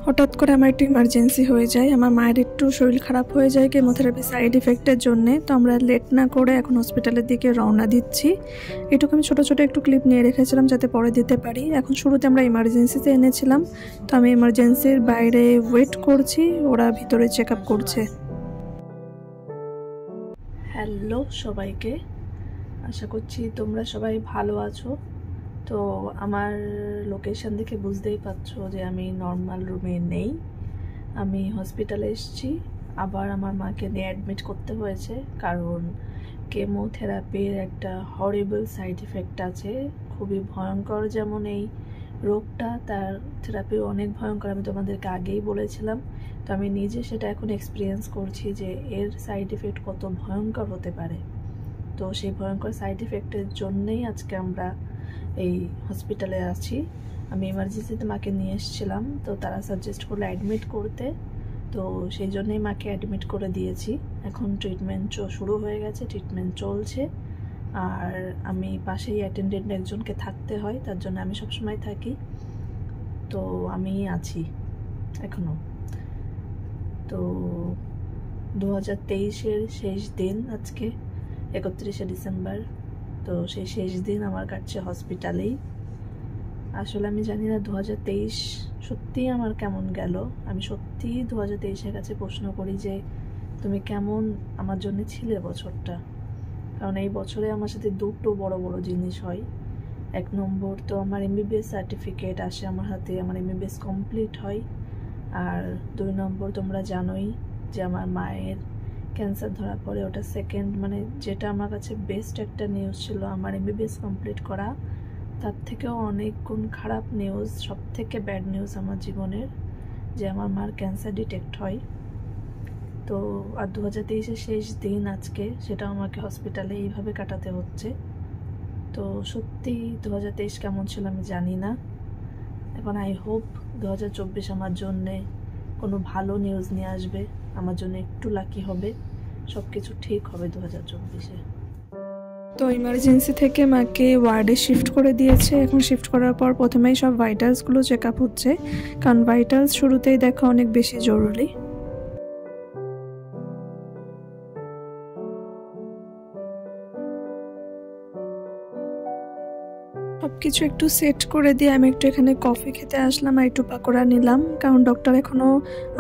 হঠাৎ করে আমার একটু ইমার্জেন্সি হয়ে যায়, আমার মায়ের একটু শরীর খারাপ হয়ে যায় কেমোথেরাপি সাইড ইফেক্টের জন্যে। তো আমরা লেট না করে এখন হসপিটালের দিকে রওনা দিচ্ছি। এটুকু আমি ছোটো ছোটো একটু ক্লিপ নিয়ে রেখেছিলাম যাতে পরে দিতে পারি। এখন শুরুতে আমরা ইমার্জেন্সিতে এনেছিলাম, তো আমি ইমার্জেন্সির বাইরে ওয়েট করছি, ওরা ভিতরে চেক আপ করছে। হ্যালো সবাইকে, আশা করছি তোমরা সবাই ভালো আছো। তো আমার লোকেশন দেখে বুঝতেই পারছো যে আমি নর্মাল রুমে নেই, আমি হসপিটালে এসেছি। আবার আমার মাকে নিয়ে অ্যাডমিট করতে হয়েছে, কারণ কেমোথেরাপির একটা হরিবল সাইড ইফেক্ট আছে, খুবই ভয়ঙ্কর। যেমন এই রোগটা, তার থেরাপিও অনেক ভয়ঙ্কর, আমি তোমাদেরকে আগেই বলেছিলাম। তো আমি নিজে সেটা এখন এক্সপিরিয়েন্স করছি যে এর সাইড ইফেক্ট কত ভয়ঙ্কর হতে পারে। তো সেই ভয়ঙ্কর সাইড ইফেক্টের জন্যেই আজকে আমরা এই হসপিটালে আছি। আমি ইমার্জেন্সিতে মাকে নিয়ে এসেছিলাম, তো তারা সাজেস্ট করলো অ্যাডমিট করতে, তো সেই জন্যই মাকে অ্যাডমিট করে দিয়েছি। এখন ট্রিটমেন্ট শুরু হয়ে গেছে, ট্রিটমেন্ট চলছে। আর আমি পাশেই অ্যাটেন্ডেন্ট একজনকে থাকতে হয়, তার জন্য আমি সবসময় থাকি। তো আমি আছি এখনও। তো 2023-এর শেষ দিন আজকে, 31শে ডিসেম্বর। তো সেই শেষ দিন আমার কাটছে হসপিটালেই। আসলে আমি জানি না 2023 সত্যিই আমার কেমন গেল। আমি সত্যিই 2023-এর কাছে প্রশ্ন করি যে তুমি কেমন আমার জন্য ছিলে বছরটা। কারণ এই বছরে আমার সাথে দুটো বড় বড় জিনিস হয়। 1 নম্বর তো আমার এমবিবিএস সার্টিফিকেট আসে আমার হাতে, আমার এমবিবিএস কমপ্লিট হয়। আর 2 নম্বর তোমরা জানোই যে আমার মায়ের ক্যান্সার ধরা পড়ে। ওটা সেকেন্ড, মানে যেটা আমার কাছে বেস্ট একটা নিউজ ছিল আমার এমবিবিএস কমপ্লিট করা, তার থেকেও অনেক গুণ খারাপ নিউজ, সব থেকে ব্যাড নিউজ আমার জীবনের, যে আমার মার ক্যান্সার ডিটেক্ট হয়। তো আর 2023-এর শেষ দিন আজকে, সেটা আমাকে হসপিটালে এইভাবে কাটাতে হচ্ছে। তো সত্যি 2023 কেমন ছিল আমি জানি না। এখন আই হোপ 2024 আমার জন্যে কোনো ভালো নিউজ নিয়ে আসবে, আমার জন্য একটু লাকি হবে, সব কিছু ঠিক হবে 2024-এ। তো ইমার্জেন্সি থেকে মাকে ওয়ার্ডে শিফট করে দিয়েছে। এখন শিফট করার পর প্রথমেই সব ভাইটালসগুলো চেক আপ হচ্ছে, কারণ ভাইটালস শুরুতেই দেখা অনেক বেশি জরুরি। সব কিছু একটু সেট করে দিয়ে আমি একটু এখানে কফি খেতে আসলাম আর একটু পাকোড়া নিলাম, কারণ ডক্টর এখনও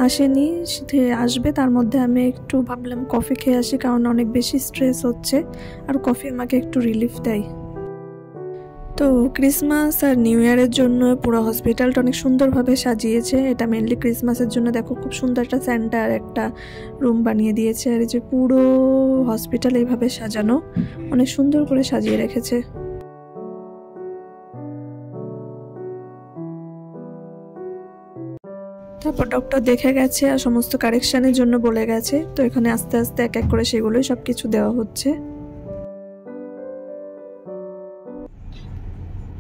আসেনি, সে আসবে, তার মধ্যে আমি একটু ভাবলাম কফি খেয়ে আসি, কারণ অনেক বেশি স্ট্রেস হচ্ছে আর কফি আমাকে একটু রিলিফ দেয়। তো ক্রিসমাস আর নিউ ইয়ারের জন্য পুরো হসপিটালটা অনেক সুন্দরভাবে সাজিয়েছে। এটা মেনলি ক্রিসমাসের জন্য, দেখো খুব সুন্দর একটা সেন্টার একটা রুম বানিয়ে দিয়েছে। আর এই যে পুরো হসপিটাল এইভাবে সাজানো, অনেক সুন্দর করে সাজিয়ে রেখেছে। তারপর ডক্টর দেখে গেছে আর সমস্ত কারেকশানের জন্য বলে গেছে। তো এখানে আস্তে আস্তে এক এক করে সেগুলোই সব কিছু দেওয়া হচ্ছে।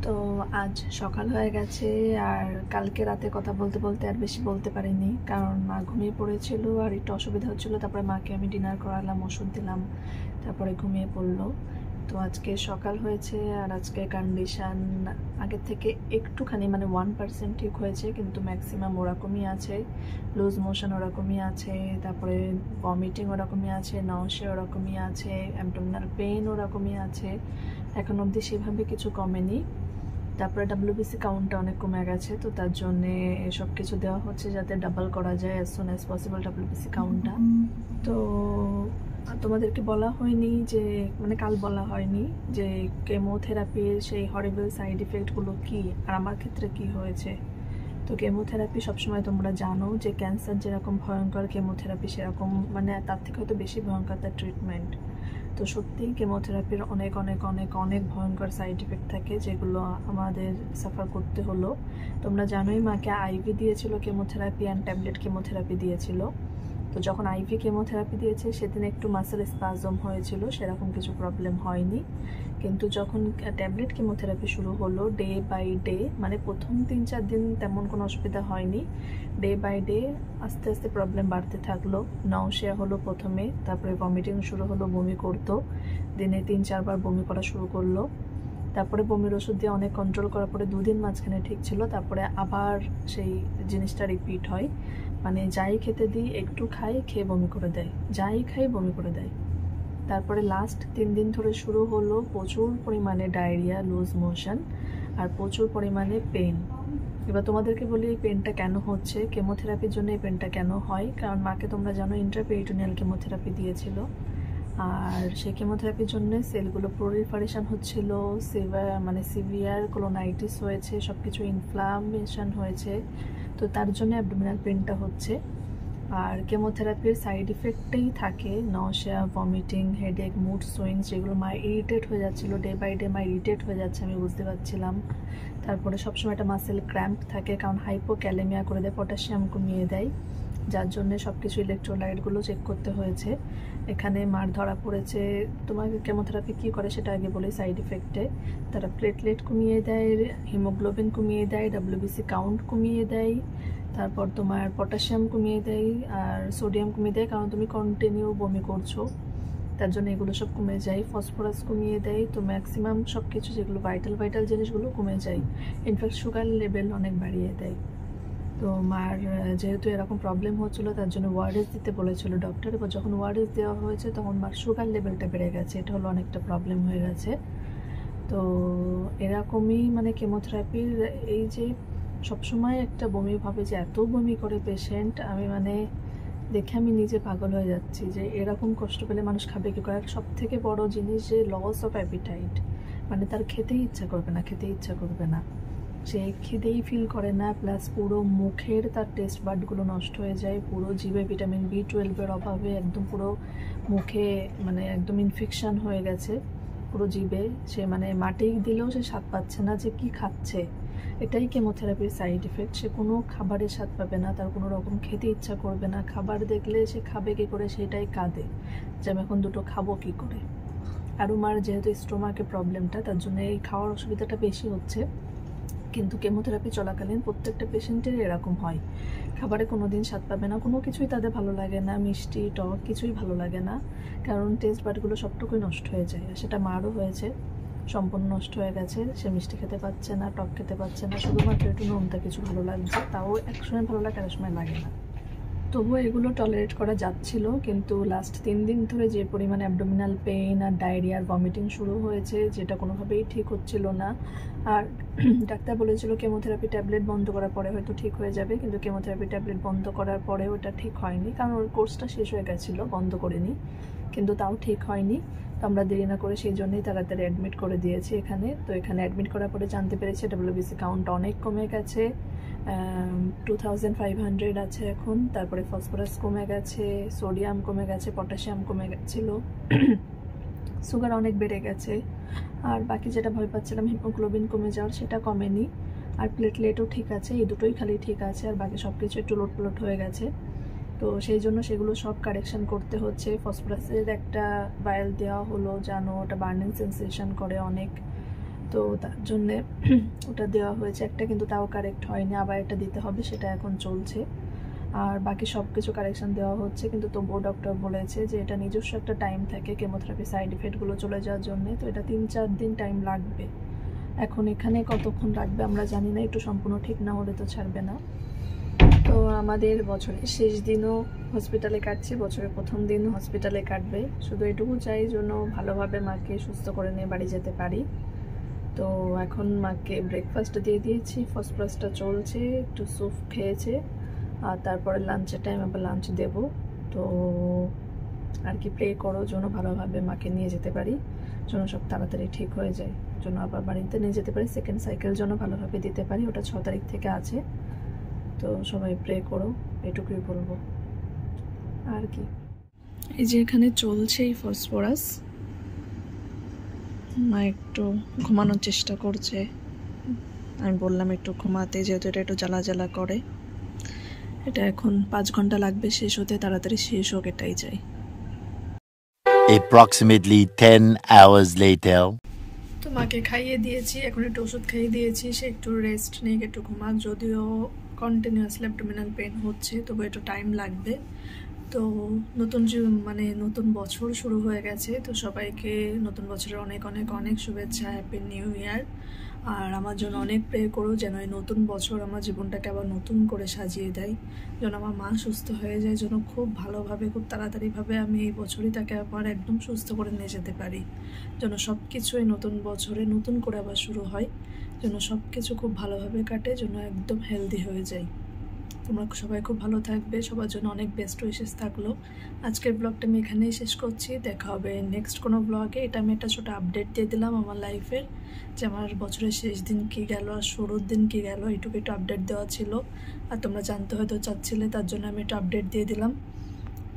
তো আজ সকাল হয়ে গেছে, আর কালকে রাতে কথা বলতে বলতে আর বেশি বলতে পারিনি, কারণ মা ঘুমিয়ে পড়েছিল আর একটু অসুবিধা হচ্ছিলো। তারপরে মাকে আমি ডিনার করালাম, ওষুধ দিলাম, তারপরে ঘুমিয়ে পড়লো। তো আজকে সকাল হয়েছে আর আজকে কন্ডিশান আগের থেকে একটুখানি, মানে 1% ঠিক হয়েছে, কিন্তু ম্যাক্সিমাম ওরকমই আছে। লুজ মোশন ওরকমই আছে, তারপরে ভমিটিং ওরকমই আছে, নাউসিয়া ওরকমই আছে, অ্যাবডোমিনাল পেইন ওরকমই আছে। এখন অবধি সেভাবে কিছু কমেনি। তারপরে ডাব্লিউবিসি কাউন্টটা অনেক কমে গেছে, তো তার জন্যে সব কিছু দেওয়া হচ্ছে যাতে ডাবল করা যায় as soon as possible WBC কাউন্টটা। তো তোমাদেরকে বলা হয়নি যে, মানে কাল বলা হয়নি যে কেমোথেরাপির সেই হরিবল সাইড ইফেক্টগুলো কী আর আমার ক্ষেত্রে কি হয়েছে। তো কেমোথেরাপি সবসময় তোমরা জানো যে ক্যান্সার যেরকম ভয়ঙ্কর, কেমোথেরাপি সেরকম, মানে তার থেকে হয়তো বেশি ভয়ঙ্কর তার ট্রিটমেন্ট। তো সত্যিই কেমোথেরাপির অনেক অনেক অনেক অনেক ভয়ঙ্কর সাইড ইফেক্ট থাকে, যেগুলো আমাদের সাফার করতে হলো। তোমরা জানোই মাকে আইভি দিয়েছিল কেমোথেরাপি অ্যান্ড ট্যাবলেট কেমোথেরাপি দিয়েছিল। তো যখন আইভি কেমোথেরাপি দিয়েছে সেদিন একটু মাসেল স্পাজম হয়েছিল, সেরকম কিছু প্রবলেম হয়নি। কিন্তু যখন ট্যাবলেট কেমোথেরাপি শুরু হলো ডে বাই ডে, মানে প্রথম 3-4 দিন তেমন কোনো অসুবিধা হয়নি, ডে বাই ডে আস্তে আস্তে প্রবলেম বাড়তে থাকলো। নাউসিয়া হলো প্রথমে, তারপরে ভমিটিং শুরু হলো, বমি করতো, দিনে 3-4 বার বমি করা শুরু করলো। তারপরে বমির ওষুধ দিয়ে অনেক কন্ট্রোল করার পরে 2 দিন মাঝখানে ঠিক ছিল, তারপরে আবার সেই জিনিসটা রিপিট হয়। মানে যাই খেতে দিই একটু খাই, খেয়ে বমি করে দেয়, যাই খাই বমি করে দেয়। তারপরে লাস্ট 3 দিন ধরে শুরু হলো প্রচুর পরিমাণে ডায়রিয়া, লুজ মোশন আর প্রচুর পরিমাণে পেন। এবার তোমাদেরকে বলি এই পেনটা কেন হচ্ছে, কেমোথেরাপির জন্য এই পেনটা কেন হয়। কারণ মাকে তোমরা জানো ইন্ট্রাপেরিটোনিয়াল কেমোথেরাপি দিয়েছিল, আর সেই কেমোথেরাপির জন্য সেলগুলো প্রলিফারেশন হচ্ছিল, সিভিয়ার কোলোনাইটিস হয়েছে, সব কিছু ইনফ্লামেশন হয়েছে, তো তার জন্য অ্যাবডোমিনাল পেনটা হচ্ছে। আর কেমোথেরাপির সাইড ইফেক্টেই থাকে nausea, vomiting, headache, mood swings, যেগুলো মা ইরিটেট হয়ে যাচ্ছিলো, ডে বাই ডে মা ইরিটেট হয়ে যাচ্ছে, আমি বুঝতে পারছিলাম। তারপরে সবসময় একটা মাসেল ক্র্যাম্প থাকে, কারণ হাইপোক্যালেমিয়া করে দেয়, পটাশিয়াম কমিয়ে দেয়, যার জন্য সব কিছু ইলেকট্রোলাইটগুলো চেক করতে হয়েছে। এখানে মার ধরা পড়েছে। তোমাকে কেমোথেরাপি কী করে সেটা আগে বলি। সাইড ইফেক্টে তারা প্লেটলেট কমিয়ে দেয়, হিমোগ্লোবিন কমিয়ে দেয়, WBC কাউন্ট কমিয়ে দেয়, তারপর তোমার পটাশিয়াম কমিয়ে দেয় আর সোডিয়াম কমিয়ে দেয়, কারণ তুমি কন্টিনিউ বমি করছো, তার জন্য এগুলো সব কমে যায়। ফসফরাস কমিয়ে দেয়, তো ম্যাক্সিমাম সব কিছু যেগুলো ভাইটাল জিনিসগুলো কমে যায়। ইনফ্যাক্ট সুগার লেভেল অনেক বাড়িয়ে দেয়। তো মার যেহেতু এরকম প্রবলেম হচ্ছিলো, তার জন্য ওয়ারেস দিতে বলেছিল ডক্টর। এবার যখন ওয়ারেস দেওয়া হয়েছে তখন মার সুগার লেভেলটা বেড়ে গেছে, এটা হলো অনেকটা প্রবলেম হয়ে গেছে। তো এরকমই মানে কেমোথেরাপির এই যে সবসময় একটা বমি ভাবে যে এত বমি করে পেশেন্ট, আমি মানে দেখে আমি নিজে পাগল হয়ে যাচ্ছি যে এরকম কষ্ট পেলে মানুষ খাবে কী করে। সব থেকে বড় জিনিস যে লস অফ অ্যাপিটাইট, মানে তার খেতেই ইচ্ছা করবে না, সে খিদেই ফিল করে না, প্লাস পুরো মুখের তার টেস্ট বাডগুলো নষ্ট হয়ে যায়, পুরো জিভে ভিটামিন B12 অভাবে একদম পুরো মুখে মানে একদম ইনফেকশন হয়ে গেছে পুরো জিভে। সে মানে মাটি দিলেও সে স্বাদ পাচ্ছে না যে কি খাচ্ছে। এটাই কেমোথেরাপির সাইড ইফেক্ট। সে কোনো খাবারের স্বাদ পাবে না, তার কোনো রকম খেতে ইচ্ছা করবে না, খাবার দেখলে সে খাবে কী করে সেটাই কাঁদে যে আমি এখন দুটো খাবো কী করে। আর মার যেহেতু স্টোমাকের প্রবলেমটা, তার জন্য এই খাওয়ার অসুবিধাটা বেশি হচ্ছে। কিন্তু কেমোথেরাপি চলাকালীন প্রত্যেকটা পেশেন্টের এরকম হয়, খাবারে কোনো দিন স্বাদ পাবে না, কোনো কিছুই তাদের ভালো লাগে না, মিষ্টি টক কিছুই ভালো লাগে না, কারণ টেস্ট বাডগুলো সবটুকুই নষ্ট হয়ে যায়। আর সেটা মারও হয়েছে, সম্পূর্ণ নষ্ট হয়ে গেছে। সে মিষ্টি খেতে পাচ্ছে না, টক খেতে পাচ্ছে না, শুধুমাত্র একটু নোনতা কিছু ভালো লাগছে, তাও এক সময় ভালো লাগে আর সময় লাগে না। তবুও এগুলো টলারেট করা যাচ্ছিল, কিন্তু লাস্ট 3 দিন ধরে যে পরিমাণে অ্যাবডোমিনাল পেইন আর ডায়রিয়া আর ভমিটিং শুরু হয়েছে, যেটা কোনোভাবেই ঠিক হচ্ছিল না। আর ডাক্তার বলেছিল কেমোথেরাপি ট্যাবলেট বন্ধ করার পরে হয়তো ঠিক হয়ে যাবে, কিন্তু কেমোথেরাপি ট্যাবলেট বন্ধ করার পরেও ওটা ঠিক হয়নি, কারণ ওর কোর্সটা শেষ হয়ে গেছিলো, বন্ধ করিনি, কিন্তু তাও ঠিক হয়নি। তো আমরা দেরি না করে সেই জন্যই তাড়াতাড়ি অ্যাডমিট করে দিয়েছি এখানে। তো এখানে অ্যাডমিট করার পরে জানতে পেরেছি WBC কাউন্ট অনেক কমে গেছে, 2500 আছে এখন। তারপরে ফসফরাস কমে গেছে, সোডিয়াম কমে গেছে, পটাশিয়াম কমে গেছিলো, সুগার অনেক বেড়ে গেছে। আর বাকি যেটা ভয় পাচ্ছিলাম হিমোগ্লোবিন কমে যাওয়ার, সেটা কমেনি। আর প্লেটলেটও ঠিক আছে, এই দুটোই খালি ঠিক আছে, আর বাকি সব কিছু একটু লোটপলোট হয়ে গেছে। তো সেই জন্য সেগুলো সব কারেকশন করতে হচ্ছে। ফসফরাসের একটা ভায়াল দেওয়া হলো, জানো ওটা বার্নিং সেন্সেশন করে অনেক, তো তার জন্যে ওটা দেওয়া হয়েছে একটা, কিন্তু তাও কারেক্ট হয়নি, আবার এটা দিতে হবে, সেটা এখন চলছে। আর বাকি সব কিছু কারেকশান দেওয়া হচ্ছে, কিন্তু তবুও ডক্টর বলেছে যে এটা নিজস্ব একটা টাইম থাকে কেমোথেরাপি সাইড ইফেক্টগুলো চলে যাওয়ার জন্যে, তো এটা 3-4 দিন টাইম লাগবে। এখন এখানে কতক্ষণ লাগবে আমরা জানি না, একটু সম্পূর্ণ ঠিক না হলে তো ছাড়বে না। তো আমাদের বছরের শেষ দিনও হসপিটালে কাটছি, বছরের প্রথম দিন হসপিটালে কাটবে। শুধু এটুকু চাই যেন ভালোভাবে মাকে সুস্থ করে নিয়ে বাড়ি যেতে পারি। তো এখন মাকে ব্রেকফাস্ট দিয়ে দিয়েছি, ফসফরাসটা চলছে, একটু স্যুপ খেয়েছে, আর তারপরে লাঞ্চের টাইম আবার লাঞ্চ দেব। তো আর কি প্রে করো যেন ভালোভাবে মাকে নিয়ে যেতে পারি, যেন সব তাড়াতাড়ি ঠিক হয়ে যায়, যেন আবার বাড়িতে নিয়ে যেতে পারি, সেকেন্ড সাইকেল যেন ভালোভাবে দিতে পারি, ওটা 6 তারিখ থেকে আছে। তো সবাই প্রে করো, এটুকুই বলবো। আর কি এই যে এখানে চলছে এই ফসফরাস, মা একটু ঘুমানোর চেষ্টা করছে, আমি বললাম একটু ঘুমাতে, যেহেতু এটা একটু জ্বালা জ্বালা করে। এটা এখন 5 ঘন্টা লাগবে শেষ হতে, তাড়াতাড়ি শেষ হোক এটাই চাই। Approximately 10 hours later. তো মাকে খাইয়ে দিয়েছি, এখন একটু ওষুধ খাইয়ে দিয়েছি, সে একটু রেস্ট নিয়ে একটু ঘুমাক, যদিও কন্টিনিউয়াসলি অ্যাবডোমিনাল পেন হচ্ছে, তবু একটু টাইম লাগবে। তো নতুন বছর শুরু হয়ে গেছে, তো সবাইকে নতুন বছরের অনেক অনেক অনেক শুভেচ্ছা, হ্যাপি নিউ ইয়ার। আর আমার জন্য অনেক প্রে করো যেন এই নতুন বছর আমার জীবনটাকে আবার নতুন করে সাজিয়ে দেয়, যেন আমার মা সুস্থ হয়ে যায়, যেন খুব ভালোভাবে খুব তাড়াতাড়িভাবে আমি এই বছরই তাকে আবার একদম সুস্থ করে নিয়ে যেতে পারি, যেন সব কিছু এই নতুন বছরে নতুন করে আবার শুরু হয়, যেন সব কিছু খুব ভালোভাবে কাটে, যেন একদম হেলদি হয়ে যায়। তোমরা সবাই খুব ভালো থাকবে, সবার জন্য অনেক বেস্ট উইশেস থাকলো। আজকের ব্লগটা আমি এখানেই শেষ করছি, দেখা হবে নেক্সট কোনো ব্লগে। এটা আমি একটা ছোটো আপডেট দিয়ে দিলাম আমার লাইফের, যে আমার বছরের শেষ দিন কী গেল আর শুরুর দিন কী গেল, এইটুকু একটু আপডেট দেওয়া ছিল আর তোমরা জানতে হয়তো চাচ্ছিলে, তার জন্য আমি একটু আপডেট দিয়ে দিলাম।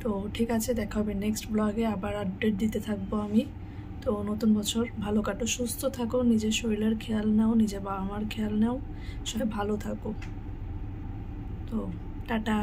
তো ঠিক আছে, দেখা হবে নেক্সট ব্লগে, আবার আপডেট দিতে থাকবো আমি। তো নতুন বছর ভালো কাটো, সুস্থ থাকো, নিজের শরীরের খেয়াল নাও, নিজের বাবা মার খেয়াল নাও, সবাই ভালো থাকো। তো টাটা।